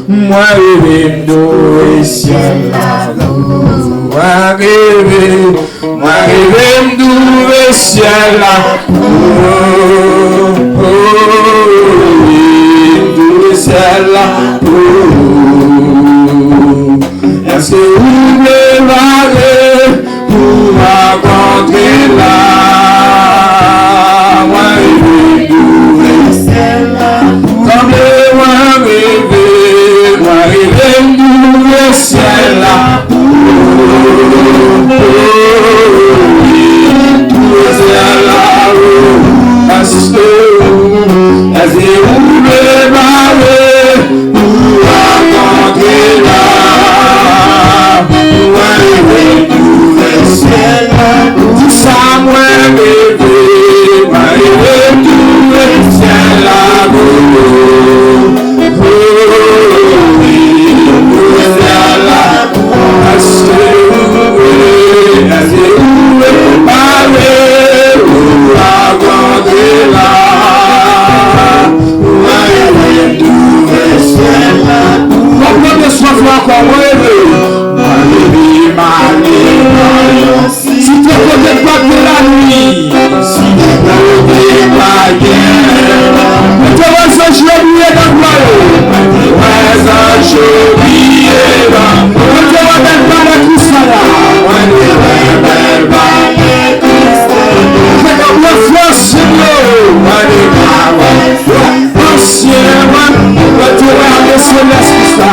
moi rêver m'douer ciel l'amour. Moi rêver m'douer ciel l'amour. M'douer ciel l'amour. Est-ce que vous voulez aller pour rencontrer là? Moi rêver m'douer ciel l'amour. Moi rêver m'douer ciel l'amour. M'douer ciel l'amour. Est-ce que vous voulez aller pour rencontrer là? Moi rêver m'douer ciel l'amour. Dis ça moi rêver m'douer ciel l'amour. Si tu ne connais pas de la nuit, si tu ne connais pas de guerre, tu vas se chouiller dans le royaume. Tu vas se chouiller dans le royaume. Tu vas mettre pas la coussala. Tu vas mettre pas la coussala. Tu vas faire Seigneur. Ancien, tu vas laisser l'esprit ça.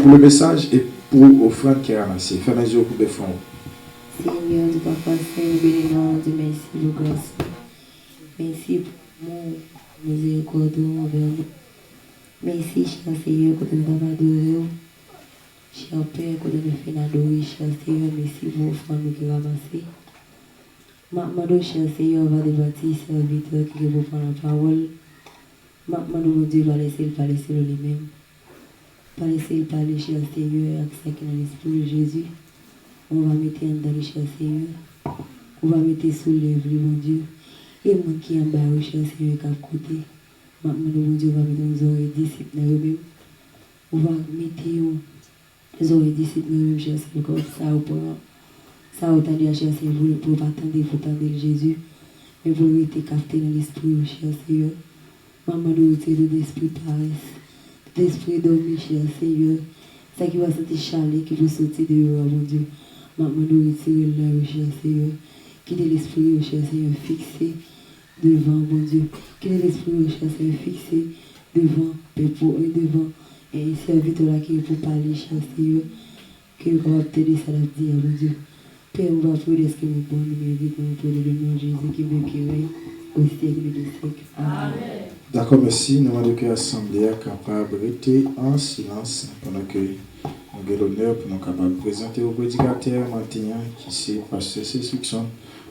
Pour le message et pour l'offrande qui est ramassée. Fais mes yeux pour défendre. Seigneur, du Papa Saint, bénévent, Dieu merci pour grâce. Merci pour mon miséricorde envers nous. Merci, cher Seigneur, que nous avons adoré. Cher Père, que nous avons fait adorer. Cher Seigneur, merci pour l'offrande qui est ramassée. Maintenant, cher Seigneur, va débattre, serviteur qui est pour prendre la parole. Maintenant, mon Dieu va laisser parler sur lui-même. Pas laisser parler, cher Seigneur, avec ça qui est dans l'esprit de Jésus. On va mettre dans le cher Seigneur. On va mettre sous l'œuvre, mon Dieu. Et moi qui en bas, cher Seigneur, qui à côté. Maintenant, mon Dieu, on va mettre nos oreilles disciples dans eux-mêmes. On va mettre nos oreilles disciples dans eux-mêmes, cher Seigneur, comme ça, ça, autant de cher Seigneur, pour pas attendre, pour attendre Jésus. Mais pour rester capté dans l'esprit, cher Seigneur. Maman, nous retirons de l'esprit paresse. L'esprit dormi, cher Seigneur, ça qui va sentir chalet, qui va sortir de eux, mon Dieu. Maman, nous retirons là, cher Seigneur. Qu'il est l'esprit, cher Seigneur, fixé devant, mon Dieu. Qu'il est l'esprit, cher Seigneur, fixé devant, et devant, et serviteur là qui est pour parler, cher Seigneur. Que nous va t'aider, ça l'a dit, mon Dieu. Père, on va prier ce que nous pouvons nous aider, nous pour le nom de Jésus qui veut qui règne au siècle des siècles. Amen. D'accord, merci. Nous demandons que l'Assemblée est capable de rester en silence pendant que nous avons l'honneur pour nous capables de présenter au prédicateur maintenant qui sait passer ses instructions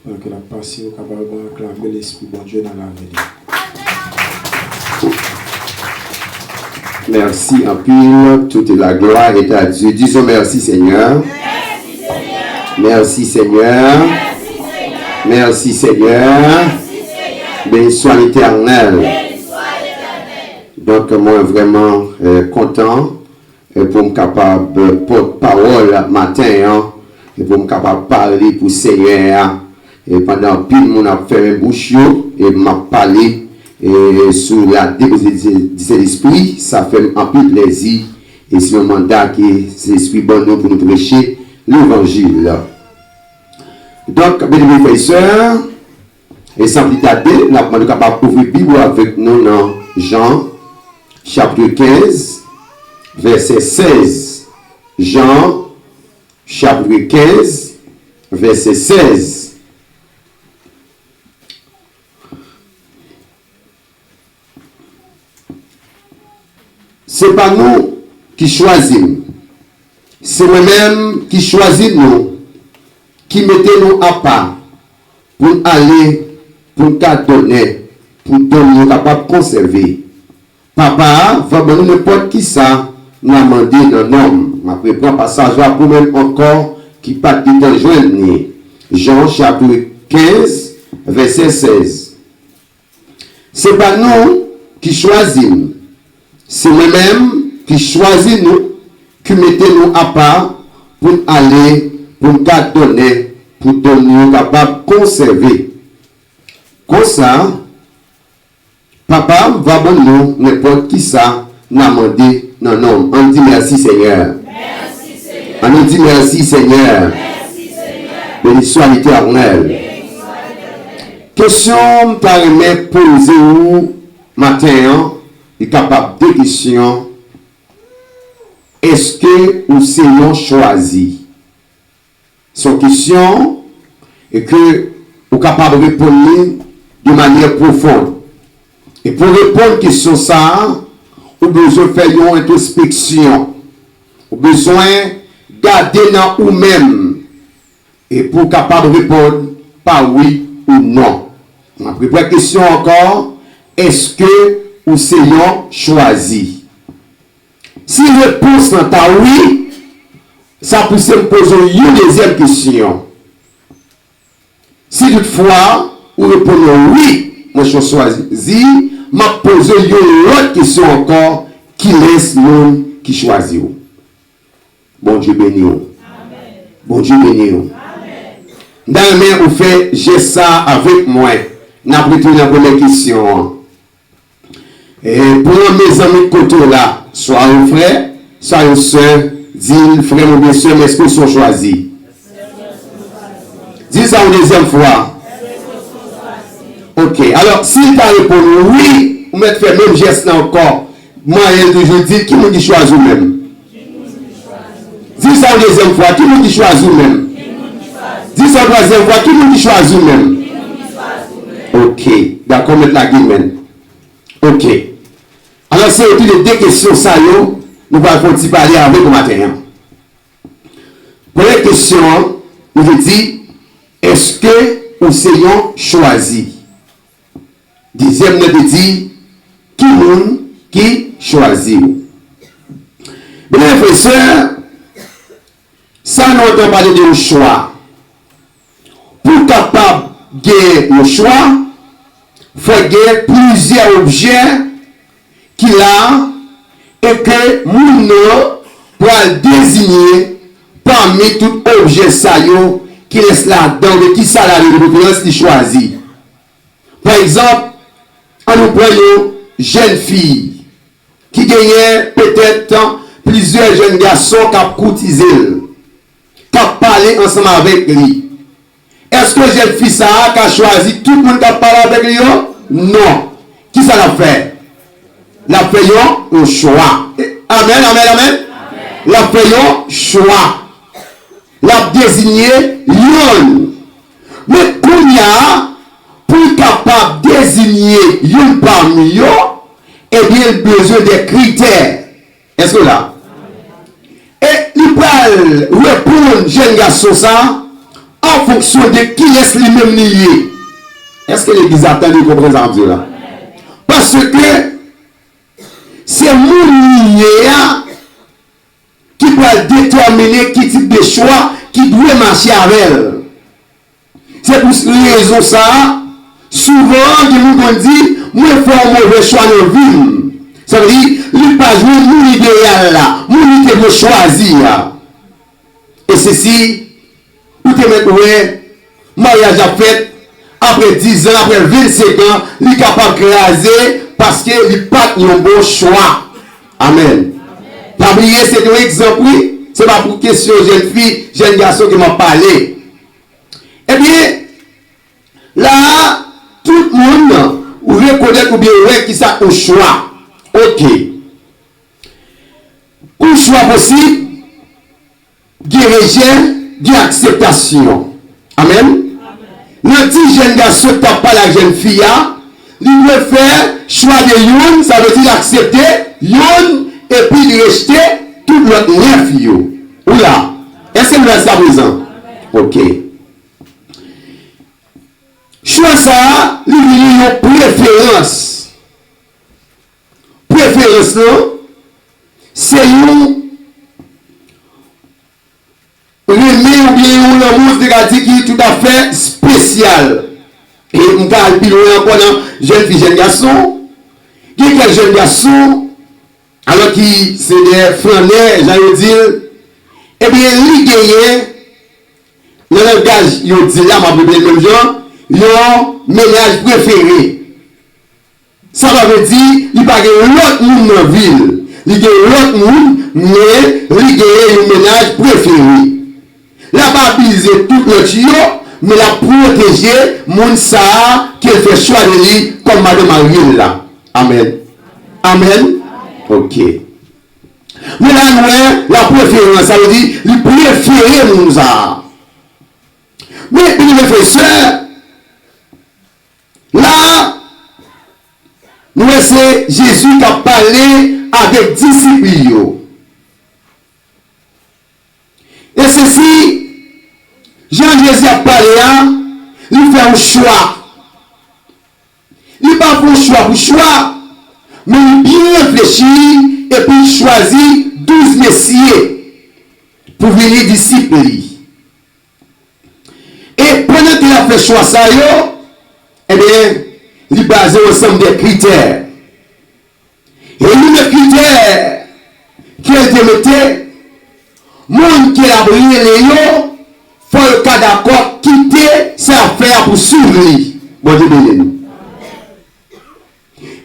pendant que la passé au capable de acclamer l'Esprit bon Dieu dans la vie. Merci en pile. Toute la gloire est à Dieu. Disons merci Seigneur. Merci Seigneur. Merci Seigneur. Béni soit l'Éternel. Donc, moi, vraiment content pour me capable porte-parole matin, hein, et pour me capable parler pour Seigneur. Et pendant pile, mon a fait un bouche et m'a parlé sur la déposition de l'esprit. Ça fait un peu plaisir. Et c'est un mandat qui c'est l'esprit bon pour nous prêcher l'évangile. Donc, mes frères et sœurs, et sans plus tarder, nous sommes capables d'ouvrir la Bible avec nous dans Jean, chapitre 15, verset 16. Jean, chapitre 15, verset 16. Ce n'est pas nous qui choisissons. C'est nous-mêmes qui choisissons nous, qui mettons nous à part pour aller, pour nous donner, pour nous capables de conserver. Papa va nous n'importe qui ça, nous a demandé d'un homme. Je prends passage là pour même encore qui pas de joindre. Jean chapitre 15, verset 16. Ce n'est pas nous qui choisissons. C'est nous-mêmes qui choisissons nous, qui mettons nous à part pour aller, pour nous donner, pour nous capables de conserver. Comme ça, papa va nous n'importe qui ça, n'a demandé non non. On dit merci Seigneur. Merci Seigneur. On dit merci Seigneur. Merci Seigneur. Béni soit l'Éternel. Question par poser vous matin, est capable de questions. Est-ce que vous serez choisi? Son question est que vous êtes capable de répondre de manière profonde. Et pour répondre à la question ça, vous avez besoin de faire une introspection. Vous avez besoin de garder dans vous-même. Et pour être capable de répondre par oui ou non. On a préparé la question encore. Est-ce que vous serez choisi? Si la réponse est oui, ça peut se poser une deuxième question. Si toutefois, vous répondez oui, moi je suis choisi, m'a posé une autre question encore qui laisse l'homme qui choisit. Bon Dieu béni. Bon Dieu béni. D'ailleurs, vous faites j'ai ça avec moi. N'a pris la première question. Et pour mes amis de côté là, soit un frère, soit une soeur, dis frère ou bien soeur, mais est-ce qu'ils sont choisis? Dis ça une deuxième fois. Ok, alors s'il t'a répondu oui, vous mettez fait même geste là encore. Moi, je dis qui m'a dit choisir même. Dis ça une deuxième fois, qui m'a dit choisir même. Dis ça une troisième fois, qui m'a dit choisir même. Ok, d'accord, mettre la guillemette. Ok. Alors, c'est autour de deux questions, ça, nous allons parler avec vous matin. Première question, vous dit, est-ce que nous serons choisis? Deuxième, nous dit, qui choisit? Bien, frères, ça, nous avons parlé de choix. Pour capable de gagner le choix, il faut gagner plusieurs objets qu'il a et que nous pour désigner parmi tout objet qui laisse là-dedans de qui salarié de préférence qui choisit. Par exemple, on nous prend une jeune fille qui gagnait peut-être plusieurs jeunes garçons qui ont courtisé, qui ont parlé ensemble avec lui. Est-ce que jeune fille ça a choisi tout le monde qui a parlé avec lui? Non. Qui ça l'a fait? La faisons un choix. Amen, amen, amen. La faisons choix. La désigner yon. Mais qu'on y a pour capable de désigner yon parmi eux, eh bien, il a besoin des critères. Est-ce que là? Et il peut répondre, jeune garçon, ça, en fonction de qui est lui-même lié. Est-ce que l'église attend de comprendre ça là? Parce que c'est mon lié qui va déterminer quel type de choix qui doit marcher avec elle. C'est pour cette raison ça, souvent, des gens qui disent, moi, il faut un mauvais choix dans la vie. Ça veut dire, il n'y a pas joué mon idéal là, mon idée de choisir. Et ceci, vous te mettez, ouais, mariage a fait, après 10 ans, après 25 ans, il est capable de craser parce qu'il n'a pas un bon choix. Amen. Pas oublier, c'est un exemple, oui. Ce n'est pas pour question jeune fille, jeune garçon qui m'a parlé. Eh bien, là, tout le monde, vous reconnaître ou bien ouais, qui ça au choix. Ok. Un choix possible, guérison, acceptation. Amen. Le petit jeune garçon qui n'a pas la jeune fille, il veut faire choix de yon, ça veut dire accepter yon et puis de rejeter tout l'autre neuf yon. Oula, est-ce que vous êtes à présent? Ok. Choix ça, il y a une préférence. Préférence là, c'est une remet ou bien une amour de qui est tout à fait spécial. Et on parle plus loin encore dans jeune fille, jeune garçon. Qui est quel jeune garçon, alors qui c'est des frères, j'allais dire, eh bien, il gagne, le langage, il dit là, ma bébé, même genre, yon ménage préféré. Ça veut dire, il n'y a pas l'autre monde dans la ville. Il y a l'autre monde, mais il y a un ménage préféré. La pas biser tout le tuyau, mais la protéger, mon ça, qui fait choix de lui, comme Madame Ariel là. Amen. Amen. Ok. Mais là, la préférence, ça veut dire, il préfère mon ça. Mais, il me fait ça. Là, nous c'est Jésus qui a parlé avec disciples. Et ceci, Jean-Jésus a parlé, il fait un choix. Il n'est pas pour choix pour choix, mais il bien réfléchit et puis il choisit 12 messieurs pour venir disciples. Et pendant qu'il a fait choix ça, eh bien, il est basé ensemble des critères. Et les critères qu'il a metté, monde qui a brillé les yeux, faut le cas d'accord quitter ses affaires pour suivre. Bon Dieu béni.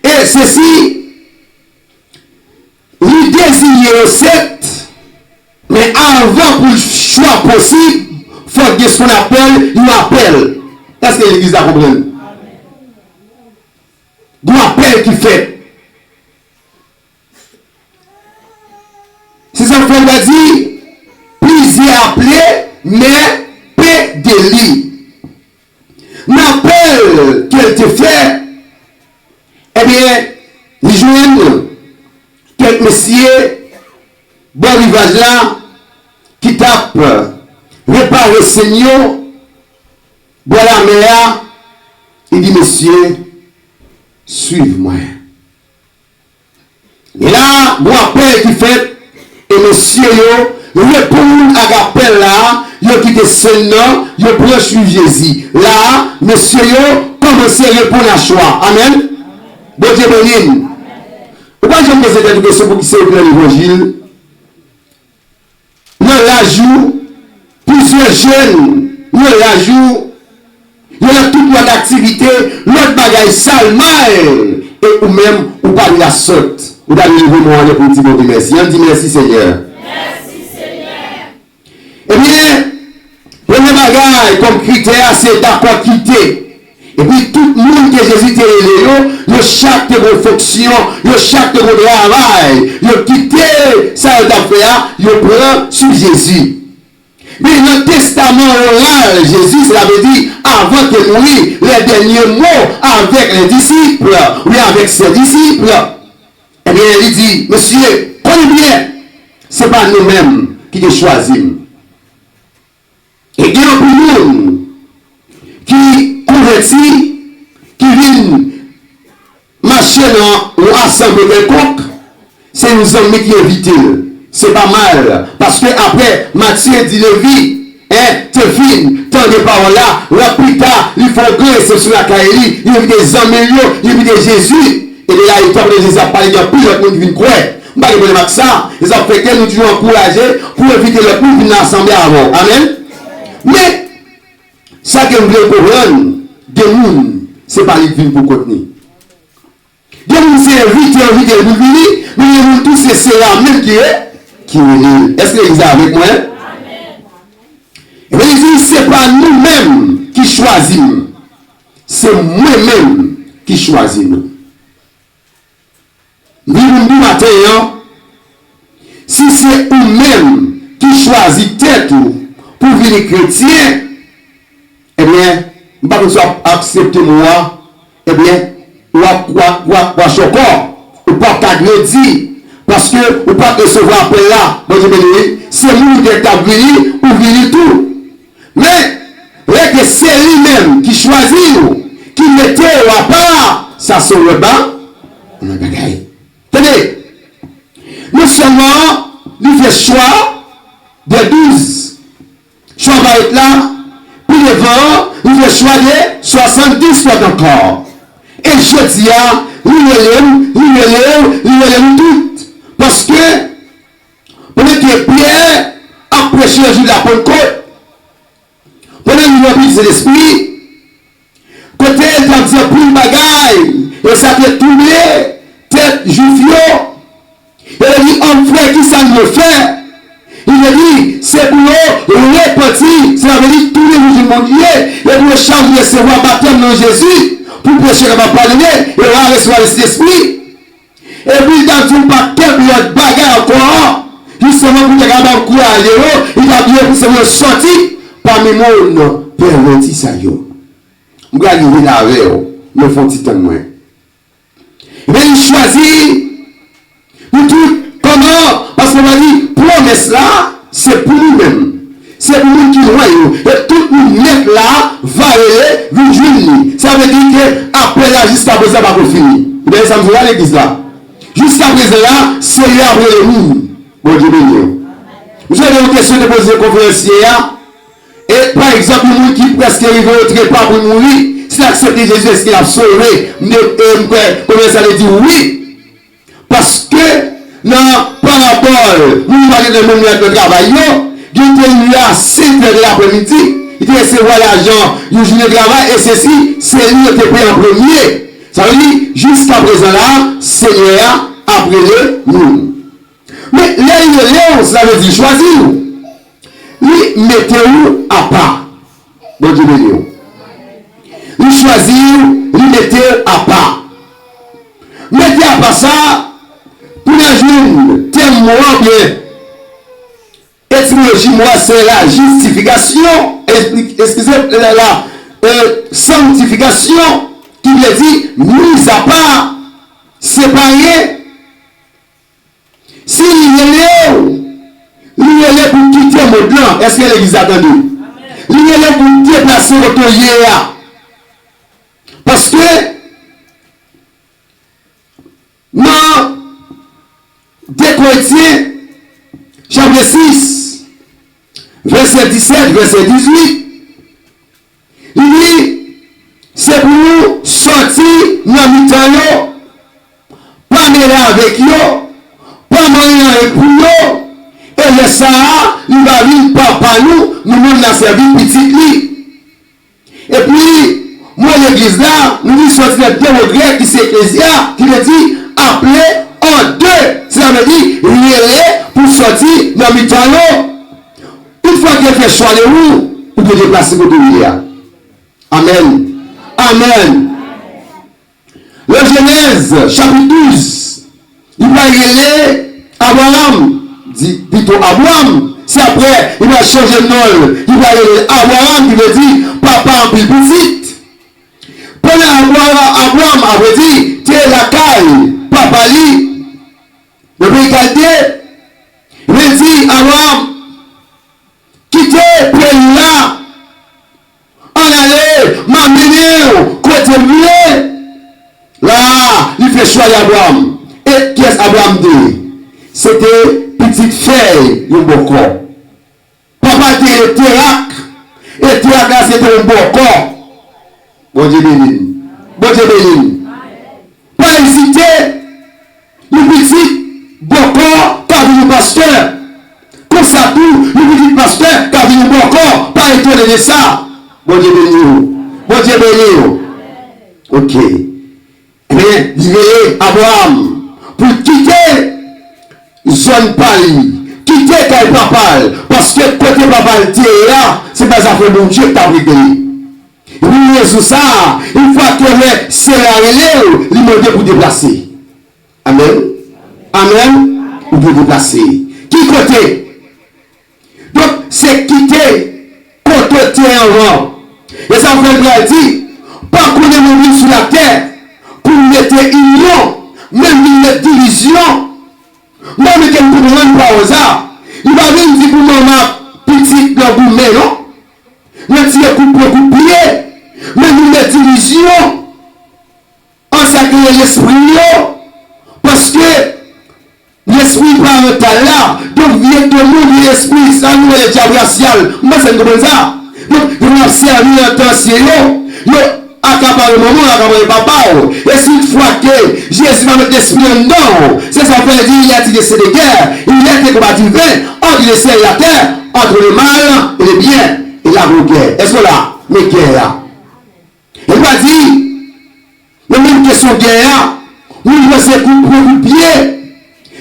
Et ceci, l'idée désigner recette, mais avant pour le choix possible, il faut que ce qu'on appelle un appel. Est-ce que l'église a compris? Un appel qui fait. C'est ça qu'on va dire, plusieurs appelés, mais peu de lits. L'appel qu'elle te fait, eh bien, les jeunes, quelques messieurs, bon rivage là, qui tapent, réparer Seigneur, voilà mais il dit, monsieur, suivez-moi. Et là, bon appel qui fait, et monsieur, répond à l'appel là, il quitte seulement, il prend suivre Jésus. Là, monsieur, commencez à répondre à choix. Amen. Bon Dieu béni. Pourquoi je me pose cette question pour qui c'est le l'évangile? Nous l'ajout, plusieurs jeunes, nous l'ajout, il y a toute notre activité, notre bagage sale, et ou même, ou pas de la sorte. Vous allez lever mon année pour dire bon merci. On dit merci Seigneur. Merci Seigneur. Eh bien, premier bagage comme critère, c'est d'accord quitter. Et puis tout le monde que Jésus t'a élevé, il chaque de vos fonctions, il chaque de vos travail, il quitte ça d'affaire, il prend sur Jésus. Mais dans le testament oral, Jésus, cela veut dire, avant de mourir, les derniers mots avec les disciples, oui, avec ses disciples. Eh bien, il dit, monsieur, prenez bien, ce n'est pas nous-mêmes qui les choisissons. Et il y a beaucoup de monde qui convertit, qui viennent marcher dans l'assemblée quelconque, c'est nos amis qui invitent. C'est pas mal. Parce que après, Matthieu dit Lévi, hein, te filme, tant de paroles là, plus tard, il faut que sur la caille, il y a des amis, il y a des Jésus. Et là, il tombe de Jésus à parler, il y a plus de monde qui vient croire. Je ne sais pas ça. Les Africains nous devons encourager pour éviter le coup de venir assembler avant. Amen. Mais, ça que vous voulez comprendre, des gens, ce n'est pas les vignes pour contenir. Des gens, c'est invité pour venir, mais les gens, tous, c'est là même qui est l'île. Est-ce que vous êtes avec moi? Et bien, il dit, ce n'est pas nous-mêmes qui choisissons. C'est moi-même qui choisis nous. Nous nous matin, si c'est vous-même qui choisit tête pour venir chrétien, eh bien, vous ne pouvez pas accepter moi, eh bien, ou pas t'agrédir, parce que vous ne pouvez pas recevoir après là, c'est nous qui sommes venus pour venir tout. Mais, que c'est lui-même qui choisit, qui mettait à part, ça se rebat, on a bagaille. Tenez, non seulement nous faisons choix des 12, choix va être là, puis devant, nous faisons choix des 70 fois encore. Et je dis, nous relèvons toutes. Parce que, pendant que Pierre a prêché le jour de la Pentecôte, pendant qu'il a pris l'esprit, côté il a dit pour une bagaille, et ça fait tourner. Tête juifio, il a dit, homme frère, qui ça me fait? Il a dit, c'est pour nous repentir, ça veut dire tous les musulmans et pour le charge de recevoir baptême dans Jésus, pour prêcher la parole, et on va recevoir l'esprit. Et puis, dans tout paquet, il y a bagarre encore, justement pour te garder encourager, il a bien pour se sortir parmi nous, perverti ça yo. Je vais arriver là avec eux, me font petit temps moins. Mais il choisit pour tout. Comment? Parce qu'on a dit, promesse là, c'est pour nous-mêmes. C'est pour nous qui voyons. Et tout le monde là va aller, vous jouer. Ça veut dire qu'après là, jusqu'à présent, ça va finir. Vous voyez, ça me voit l'église là. Jusqu'à présent là, c'est là après le monde. Bon Dieu béni. Vous avez une question de poser conférencier. Et par exemple, le monde qui presque arrive au trépas pour mourir. Si accepter Jésus, est-ce qu'il a sauvé? Comment ça veut dire oui? Parce que, dans parabole, nous allons de même de travail, il était là 6 heures de l'après-midi, il était recevoir l'argent, il journée de travail, et ceci, c'est lui qui était pris en premier. Ça veut dire, jusqu'à présent là, Seigneur a pris nous. Mais là, ça veut dire choisir. Lui, mettez-vous à part. Bon Dieu béni. Lui choisir, lui mettez à part. Mettez à part ça, pour la journée, témoin bien. Étymologie, moi, c'est la justification, excusez, la sanctification, qui veut dire mise à part, séparée. Si il est pour quitter le monde là, est-ce que l'église a entendu? Il est pour déplacer votre yéa. Parce que, dans 2 Corinthiens, chapitre 6, verset 17, verset 18, il dit, c'est pour nous sortir dans le temps, pas mêler avec eux, pas marier avec eux, et le Sahara, il va venir par nous, nous la servir petit. Et puis, moi, l'église là, nous disons sortir le terme grec qui c'est ecclésia, qui veut dire appeler en deux. Ça veut dire lier pour sortir dans le temps. Une fois qu'il fait choix de vous, vous pouvez déplacer votre vie. Amen. Amen. Le Genèse, chapitre 12, il va y aller Abraham, dit plutôt Abraham. C'est après, il va changer de nom. Il va y aller Abraham qui veut dire papa en plus petit. Abraham avait dit, tu es la caille, papa li. Le brigadier, il veut dire, Abraham, quittez le pays là, en aller, m'amener, côté mieux. Là, il fait choix d'Abraham. Et qu'est-ce qu'Abraham dit? C'était petite fille, il y a beaucoup. Papa était le Térac, et Térac mettez un bon corps. Bon Dieu béni. Bon Dieu béni. Pas hésiter. Le petit bon corps, car vous pasteur. Comme ça tout, le petit pasteur, car vous bon corps. Pas étonné de ça. Bon Dieu béni. Bon Dieu béni. Ok. Eh bien, il veillait Abraham pour quitter zone Paris. Quitter quel papal. Parce que côté papal, là, c'est pas ça que mon Dieu t'a brigué. Oui, Jésus, ça, une fois que c'est la relève, il m'a dit pour déplacer. Amen. Amen. Ou pour déplacer. Qui côté? Donc, c'est quitter côté avant. Et ça fait bien dire, pas qu'on est mobile sur la terre, pour mettre union, même une division. Même qu'elle ne peut pas aux arts. Il va venir dire pour maman, petite dans vous, mais non. Mais si elle coupe le pied, même une division, en sacré l'esprit, parce que l'esprit parental là, donc vient de nous, l'esprit, ça nous est déjà racial. Moi, c'est comme ça. Donc, il va servir en temps sérieux. Accaparer le moment, accaparer papa. Et si une fois que Jésus va mettre l'esprit en dedans, c'est ça fait dire il y a des décès de guerre, il y a des combats divins entre les cieux et la terre, entre le mal et le bien, et la guerre. Est-ce que là, les guerres, il va dire, la même question guerre, où il va se couper du pied,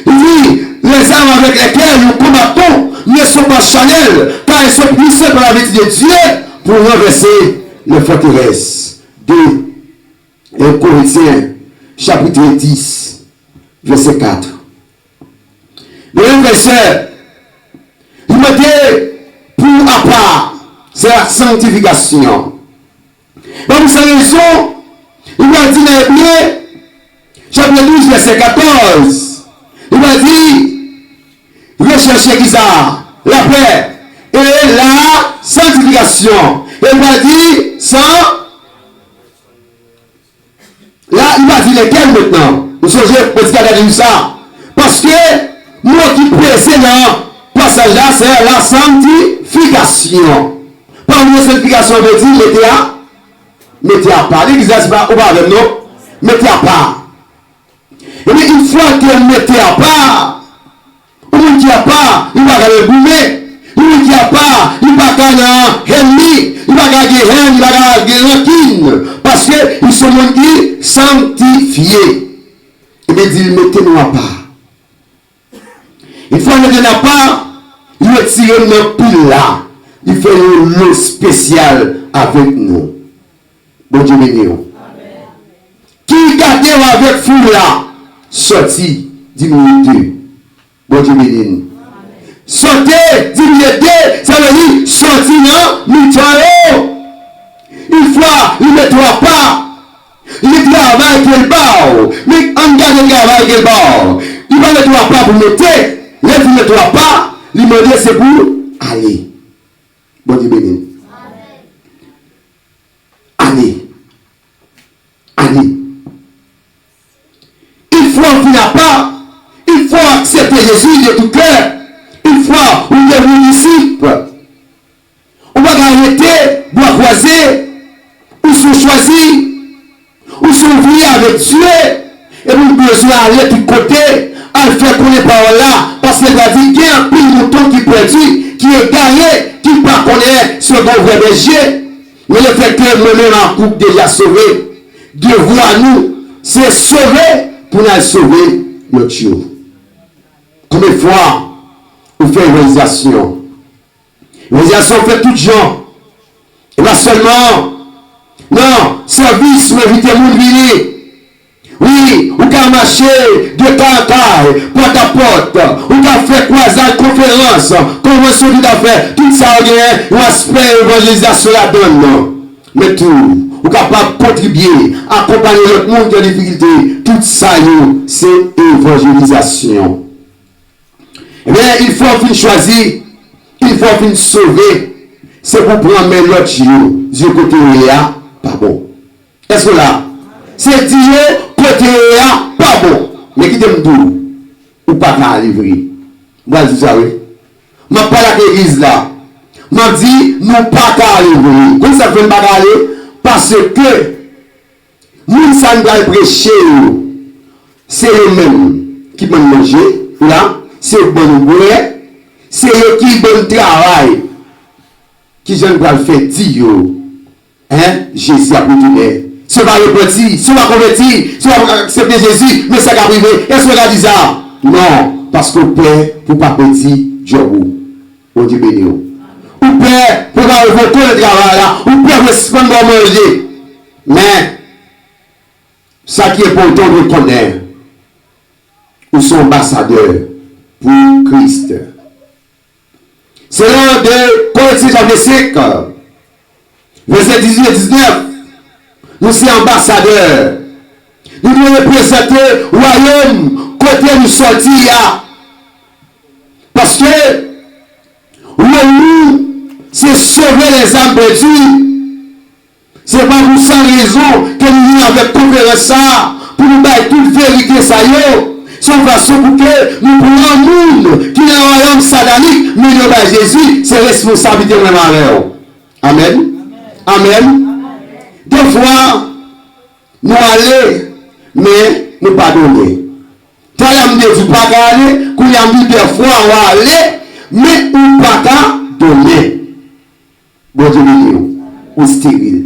il dit, les armes avec lesquelles nous combattons ne sont pas charnelles, car elles sont puissées par la vérité de Dieu pour renverser les forteresses. 1 Corinthiens, chapitre 10, verset 4. Le même verset, il m'a dit, pour à part, c'est la sanctification. Pour cette raison, il m'a dit dans Hébreux, chapitre 12, verset 14, il m'a dit, recherchez qui ça? La paix et la sanctification. Il m'a dit, sans. Là, il va dire lesquels maintenant. Vous songez, vous dites ça. Parce que, moi qui presse dans le passage là, c'est la sanctification. Parmi la sanctification, on veut dire, mettez à part. L'église, c'est pas, ou pas avec nous? Mettez à part. Et bien, une fois que mettez à part, ou qui a part, il va aller boumer. Lui qui a pas, il va gagner ennemi, il va gagner haine, il va gagner rancune. Parce qu'ils sont qui sanctifiés. Et bien, il mettez-nous à part. Une fois qu'il n'a pas, il retire notre pile là. Il fait une lot spécial avec nous. Bon Dieu béni. Qui garde avec vous là? Sorti, 10 minutes 2. Bon Dieu béni. Sortez, diminuez, ça veut dire sortir dans l'utile. Une fois, il ne doit pas. Il travaille quel bord. Mais en garde le travail quel bord. Il ne doit pas vous mettre. Il ne doit pas. Il me dit c'est pour aller. Bon Dieu béni. Allez. Allez. Il faut en finir pas. Il faut accepter Jésus de tout cœur. Une fois où il est venu disciple, on va arrêter, bois croiser, ou se choisir, ou se vie avec Dieu, et vous besoin d'aller de tout côté, à faire connaître par là, parce qu'il a dit qu'il y a un pile mouton qui perdu, qui est gagné, qui ne pas connaître ce bon vrai berger, mais le fait que nous-mêmes en couple déjà sauvé, Dieu voit nous, c'est sauver pour nous sauver notre Dieu. Combien de fois on fait une réalisation. Réalisation fait tout gens. Et pas seulement. Non, service, mais éviter mon venir. Oui, ou qu'à marcher de cacaille, porte à porte, ou qu'à faire croisade, conférence, convention d'affaires, tout ça, il y a un aspect évangélisation la donne, non. Mais tout, ou capable de contribuer, accompagner l'autre monde qui a des difficultés, tout ça, c'est évangélisation. Eh bien, il faut en choisir, il faut en sauver. C'est pour prendre l'autre Dieu côté là, pas bon. Est-ce que là, c'est Dieu côté là, pas bon. Mais qui t'aime tout, ou pas qu'à livrer. Moi, je dis ça, oui. Je parle avec l'église là. m'a dit, nous pas qu'à aller. Comment ça fait pas qu'à aller? Parce que, nous, ça nous va prêcher, c'est eux-mêmes qui vont manger, là, c'est eux qui vont boire, c'est eux qui vont travailler, qui vont faire dire, hein, Jésus a continué. Si on va repentir, si on va convertir, si on va accepter Jésus, mais ça va arriver. Est-ce qu'on a dit ça? Non, parce que Père, pour ne pas petit, job, on dit béni. Ou Père, pour ne pas revoter le travail là, ou Père, pour ne pas manger. Mais, ça qui est important de connaître, ou sont ambassadeurs pour Christ. C'est l'un de Corinthiens chapitre 5, verset 18 et 19. Nous sommes ambassadeurs. Nous devons représenter le royaume côté nous sortir. Parce que nous, c'est sauver les âmes perdues. Ce n'est pas pour sans raison que nous venons avec conférence pour nous battre toute vérité. Ça y est. C'est une façon pour que nous prenons un monde qui est un royaume satanique, mais nous avons Jésus, c'est responsabilité de avec. Amen. Amen. Des fois, nous allons, mais nous pas donner. Toi, il y a des pas aller, qu'il y a des fois, on va aller, mais on ne pas donner. Bon Dieu, ou stérile.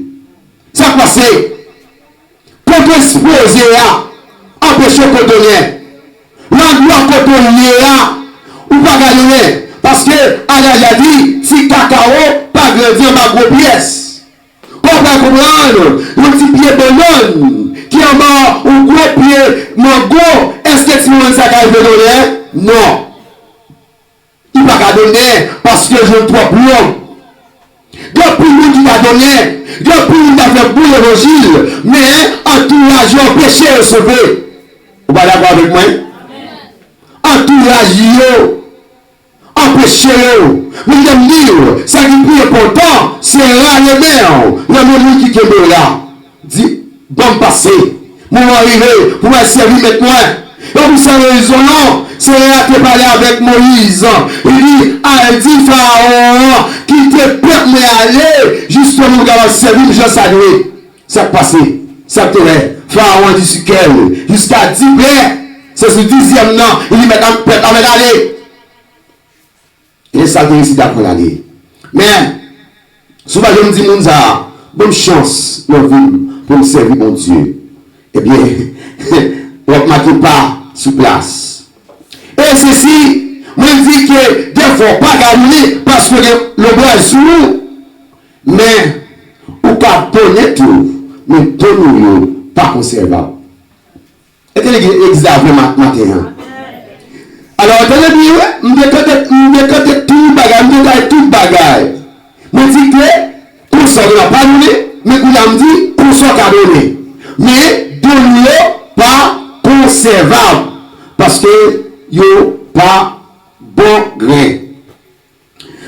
Ça passe, pour exposer, empêcher de donner. L'endroit que tu ou pas gagner. Parce que, Allah a dit, si cacao, pas grandir ma grosse pièce. On va comprendre, le petit pied de l'homme, qui est mort, ou gros pied, mon gros, est-ce que tu veux ça qu'il veut donner? Non. Il ne va pas donner parce que je ne trouve plus. Depuis lui qui t'a donné, depuis lui qui t'a fait pour l'évangile, mais entourage au péché est sauvé. Vous êtes d'accord avec moi? Entourage empêché. Mais j'aime dire, ça qui est plus important, c'est là le maire, le monde qui est là. Dit, bon passé, moi arriver, pour me servir maintenant. Et vous savez raison, non, c'est là que parlé avec Moïse. Il dit, a dit Pharaon, qui te peut me aller, justement, vous allez servir, je salue. Ça passé, ça te fait. Pharaon dit sur quel, jusqu'à 10 blés. C'est ce 10e nom, il dit, mais aller. Et ça vient ici d'apprendre l'année. Mais, souvent je me dis, Mounza, bonne chance dans la vie pour me servir mon Dieu. Eh bien, on ne marque pas sous place. Et ceci, moi je dis que des fois, pas gagner parce que le bois est sous nous. Mais, on peut donner tout, mais donner pas conservable. Et quel est l'examen matin? Alors, attendez bien, je me tout bagage. Je dis que, pour ça, on n'a pas donné, mais on a dit, pour ça, on a donné. Mais, donner pas conservable. Parce que, il n'y a pas bon grain.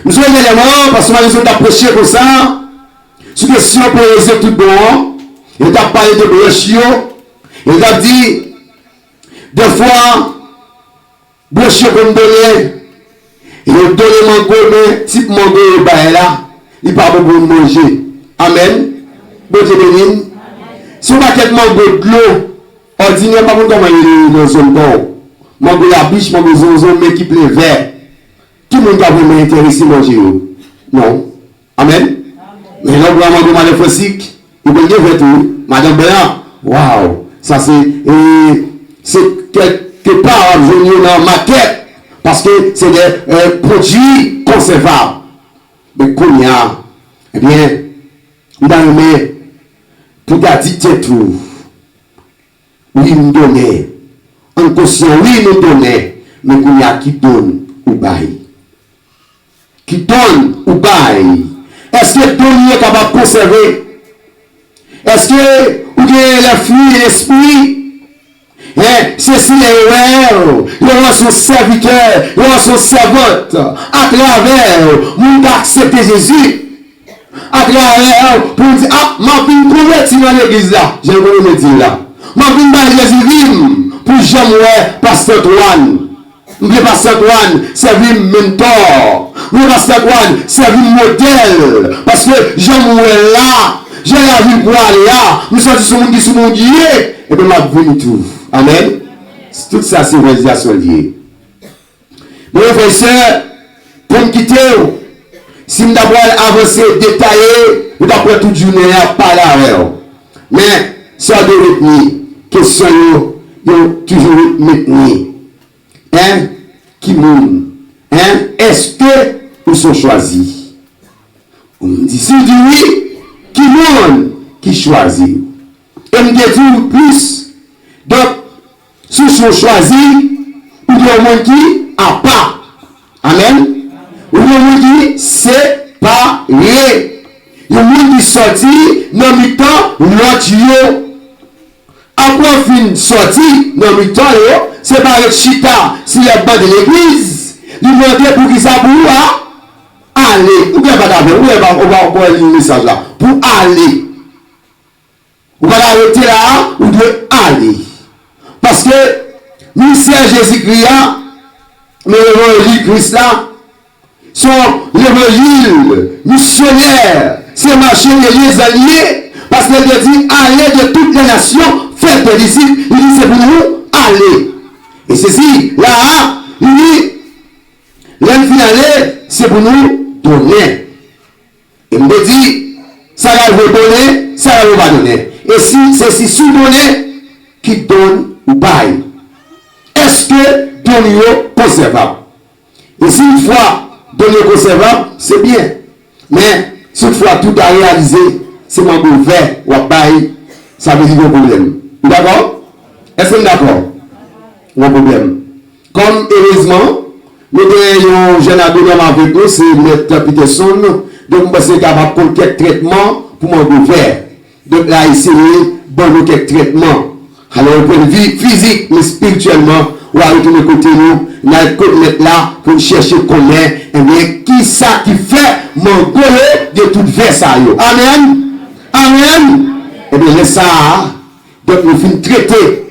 Nous sommes éléments, parce que nous avons approché comme ça, sur question pour les tout bon, il a parlé de brochio, il a dit, des fois, brochio comme donner, il a donné mango, mais type mango, il là, il pas beaucoup manger. Amen. Bon Dieu béni. Si on va quelque mango de l'eau, ordinairement, comment il est dans zone bon. Mango la biche, mango zonzon, mais qui plaît vert. Tout le monde a vraiment intéressé à manger. Non. Amen. Mais là, on va manger maléfique. Il peut dire vers tout. Madame Bernard, waouh, ça c'est quelque part venu dans ma tête. Parce que c'est des produits conservables. Mais qu'on y a, eh bien, dans le main, tout a dit tout. Oui, nous donnons. En conscient, oui, nous donnons. Mais qu'on y a qui donne ou baille. Qui donne ou baille. Est-ce que donner est capable de conserver? Est-ce que vous avez les fruits et l'esprit? Ceci est réel. Il y aura son serviteur, il y aura son servante. À travers, nous accepter Jésus. À travers, pour dire, ah, ma vie convertie dans l'église là. J'ai voulu me dire là. Ma vie dans Jésus pour jamais pasteur Antoine. M'oubliez pasteur Antoine, servir mentor. oui, pasteur Antoine, c'est un modèle. Parce que j'aime là, j'ai la vie pour aller là, nous sommes sur mon Dieu, mon Dieu, et bien, m'a venu tout. Amen. Tout ça, c'est une réalisation liée. Mon frère et soeur, pour me quitter, si je d'abord avancer, détailler, je dois prendre toute journée à parler avec. Mais, ça de retenir, question, toujours maintenir. Hein? Qui monde? Hein? Est-ce que nous sommes choisis? On me dit, si je dis oui, qui monde qui choisit? Et me dit plus. Donc, si nous sommes choisis, ou il y a un monde qui a pas. Amen. Ou il y a un monde qui séparé. Il y a un monde qui sorti dans le temps, l'autre. Après fin sorti dans le temps, c'est pas le chita, c'est la bande de l'église. Il demandait pour qui ça pour aller. Ou bien pas d'abord, on va encore lire le message là. Pour aller. On va l'arrêter là, ou de aller. Parce que, ministère Jésus-Christ, mais l'évangile Christ là, sont l'évangile missionnaire, c'est marcher les alliés, parce qu'il a dit aller de toutes les nations, faire des disciples, il dit c'est pour nous aller. Et ceci, là, il dit, l'infinale, c'est pour nous donner. Et il me dit, ça va vous donner, ça va vous pas donner. Et si c'est si sous-donné, qui donne ou bail. Est-ce que donner conservable? Et si une fois donner conservable, c'est bien. Mais si une fois tout a réalisé, c'est mon ouvert ou bail, ça veut dire un problème. D'accord? Est-ce que vous êtes d'accord? Un problème. Comme heureusement, nous avons un jeune agronome avec nous, c'est M. Peterson. Donc, nous sommes capables de prendre quelques traitements pour mon ouvert. Donc là, essayer de quelques traitements. Alors, au point de vue physique, mais spirituellement, on va retourner côté nous, on va mettre là pour chercher comment, et bien, qui ça qui fait mon goût de tout verset. Amen. Amen. Et bien, ça, donc nous finissons traiter,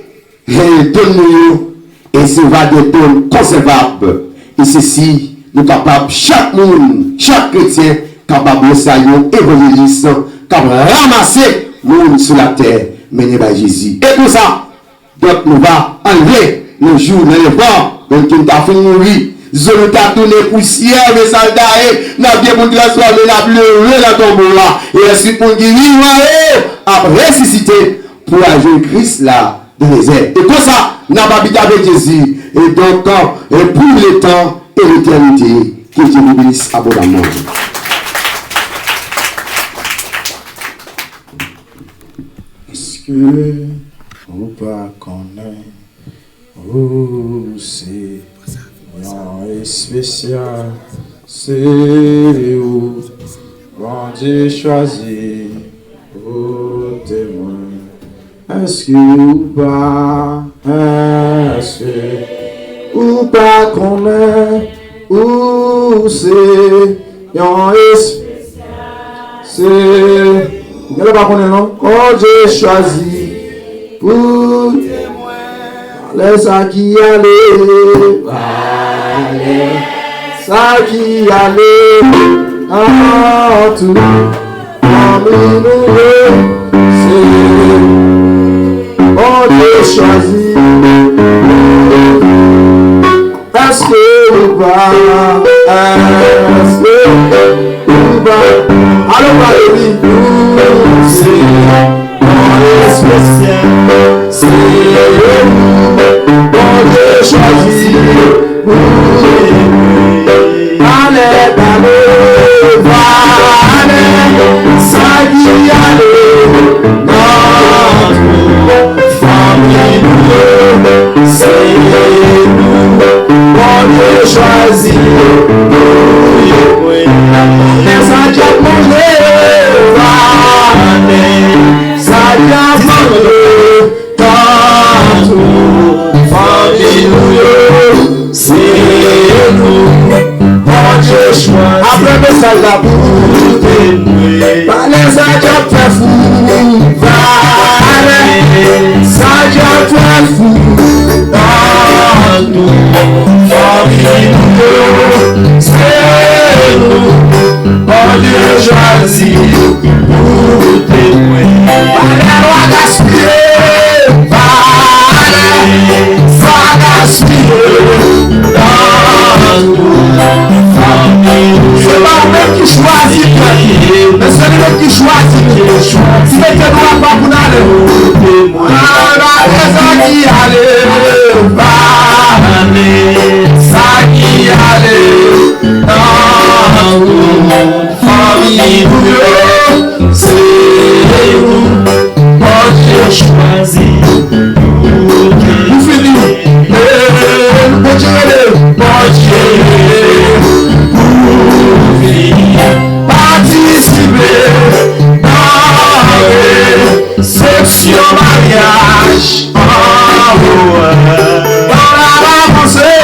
donne-nous, et c'est va de donner conservable. Et ceci, nous sommes capables, chaque monde, chaque chrétien, capable de saluer, évangéliste, capable de ramasser le monde sur la terre, mené par Jésus. Et pour ça, donc nous allons enlever le jour dans les vents, donc nous avons fait mourir. Zone t'a donné poussière, mais soldats, n'a bien pour transformer la pleuré dans ton tombeau là. Et ensuite pour guérir, après ressusciter pour agir Christ là dans les airs. Et comme ça, n'a pas habité avec Jésus. Et donc, et pour le temps et l'éternité, que Dieu nous bénisse abondamment. Est-ce que vous pas connaître c'est un spécial, c'est où bon Dieu choisi pour témoin. Est-ce que vous pas connaître où c'est un spécial, c'est vous ne pas connaître non? Oh Dieu choisi pour les ça qui allait, ça qui allait, en tout, parmi nous, c'est, on Dieu choisi, est-ce que vous va, est-ce que vous va, allons parler, c'est, on est spécial, c'est, bon Dieu choisi, allez, ça qui allait, notre famille, c'est nous, bon Dieu choisi, les adieux mangés, ça qui mangé, famille, c'est nous, bon Dieu choisi. Après le message là pour témoigner, par les adieux très fous, ça Dieu très fou, dans nous, famille, c'est pour témoin. Pas gaspiller, pas gaspiller dans toute famille. C'est pas vous-même qui choisit, mais c'est lui-même qui choisit. Mettez-nous pas pour aller. La raison qui allait, ça qui allait dans toute famille. C'est vous, moi j'ai choisi. Vous finissez, bon Dieu, pour venir participer dans réception mariage. Dans la avancée,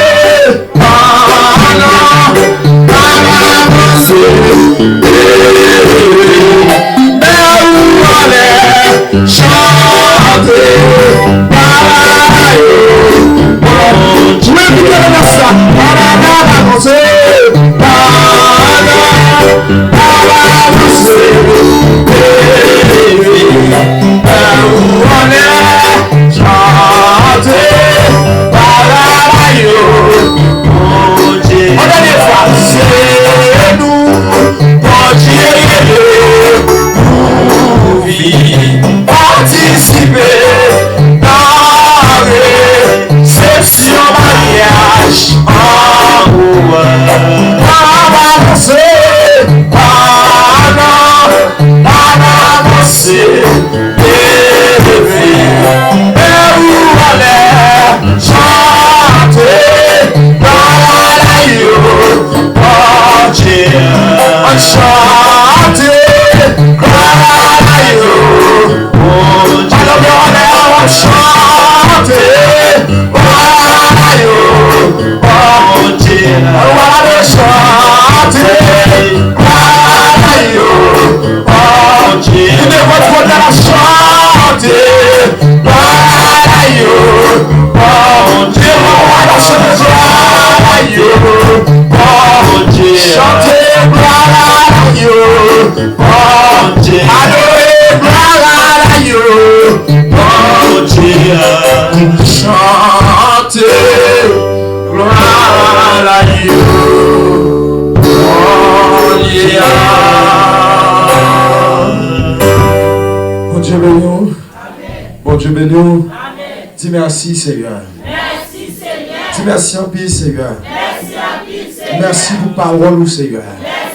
Bon Dieu béni. Dis merci Seigneur. Merci Seigneur. Dis merci en pile Seigneur. Merci en pile Seigneur. Merci pour parole Seigneur.